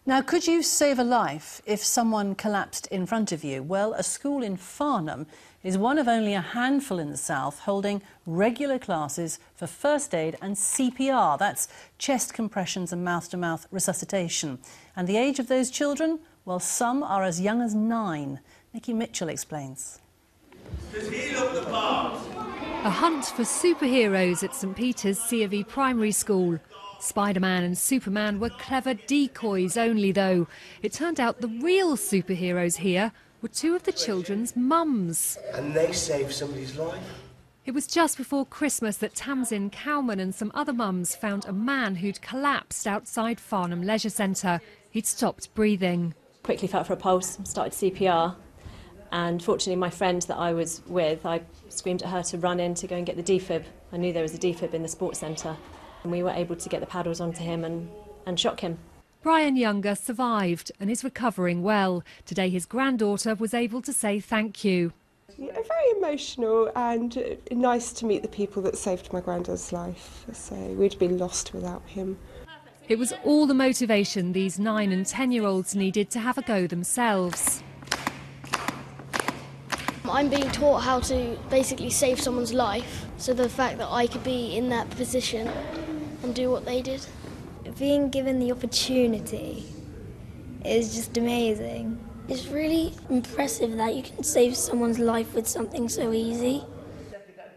Now, could you save a life if someone collapsed in front of you? Well, a school in Farnham is one of only a handful in the south holding regular classes for first aid and CPR. That's chest compressions and mouth-to-mouth resuscitation. And the age of those children? Well, some are as young as 9. Nikki Mitchell explains. Does he look the part? A hunt for superheroes at St Peter's C of E Primary School. Spider-Man and Superman were clever decoys only, though. It turned out the real superheroes here were 2 of the children's mums. And they saved somebody's life? It was just before Christmas that Tamsin Cowman and some other mums found a man who'd collapsed outside Farnham Leisure Centre. He'd stopped breathing. Quickly felt for a pulse, started CPR, and fortunately my friend that I was with, I screamed at her to run in to go and get the defib. I knew there was a defib in the sports centre, and we were able to get the paddles onto him and shock him. Brian Younger survived and is recovering well. Today his granddaughter was able to say thank you. Yeah, very emotional and nice to meet the people that saved my granddad's life. So we'd been lost without him. It was all the motivation these 9- and 10-year-olds needed to have a go themselves. I'm being taught how to basically save someone's life, so the fact that I could be in that position and do what they did. Being given the opportunity is just amazing. It's really impressive that you can save someone's life with something so easy.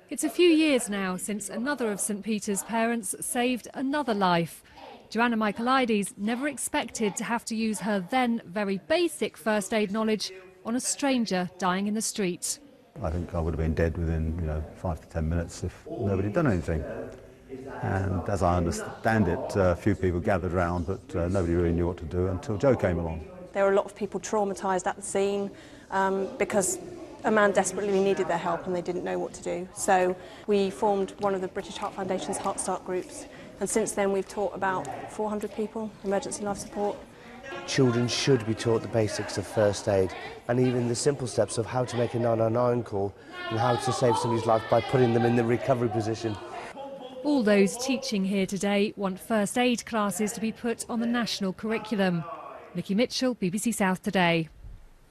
It's a few years now since another of St Peter's parents saved another life. Joanna Michaelides never expected to have to use her then very basic first aid knowledge on a stranger dying in the street. I think I would have been dead within 5 to 10 minutes if nobody had done anything. And as I understand it, a few people gathered round, but nobody really knew what to do until Joe came along. There were a lot of people traumatised at the scene because a man desperately needed their help and they didn't know what to do. So we formed one of the British Heart Foundation's Heart Start groups, and since then we've taught about 400 people emergency life support. Children should be taught the basics of first aid and even the simple steps of how to make a 999 call and how to save somebody's life by putting them in the recovery position. All those teaching here today want first aid classes to be put on the national curriculum. Nikki Mitchell, BBC South Today.